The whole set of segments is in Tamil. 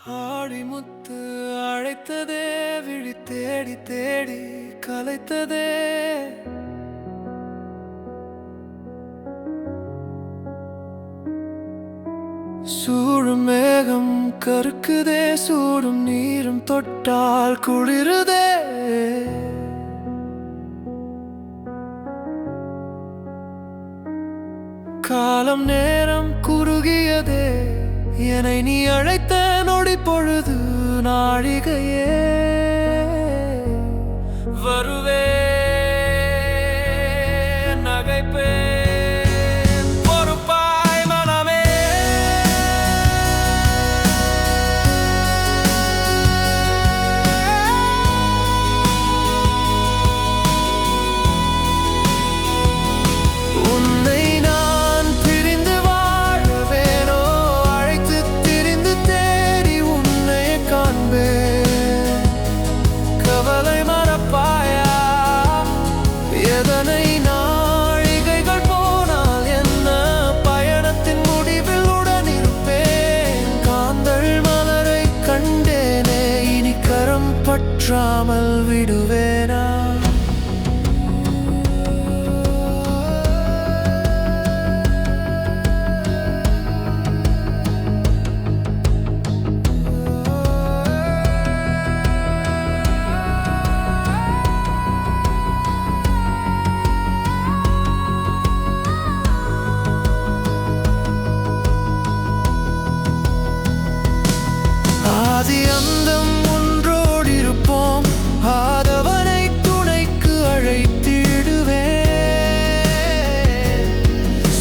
ஆழிமுத்து அழைத்ததே, விழி தேடி தேடி கலைத்ததே. சூழும் மேகம் கருக்குதே, சூடும் நீரும் தொட்டால் குளிருதே. காலம் நேரம் குறுகியதே, என்னை நீ அழைத்த நொடி பொழுது நாழிகையே. வருவே நகைப்பேன் பொறுப்பாய் மனமே. உன்னை நான் பிரிந்து வாழவேனோ, அழைத்து திரிந்து தேடி உன்னை காண்பேன். கவலை மறப்பாயா? எதனை நாழிகைகள் போனால் என்ன, பயணத்தின் முடிவில் உடன் இருப்பேன். காந்தள் மலரை கண்டேனே, இனி கரம் பற்றாமல் விடுவேனா? ஆதி அந்தம் ஒன்றோடு இருப்போம், ஆதவனை துணைக்கு அழைத்திடுவேன்.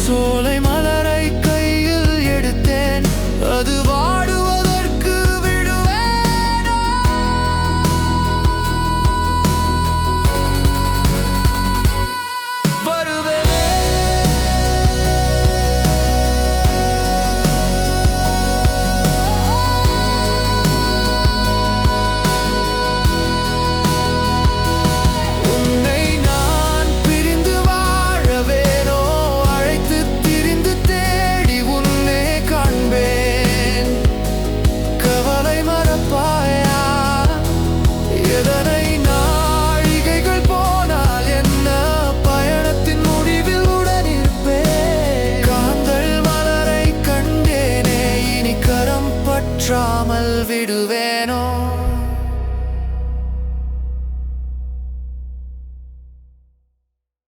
சோலை மலரை கையில் எடுத்தேன், அது வாடுவதற்கு விடுவேனோ? வருவேனே விடுவேனோ?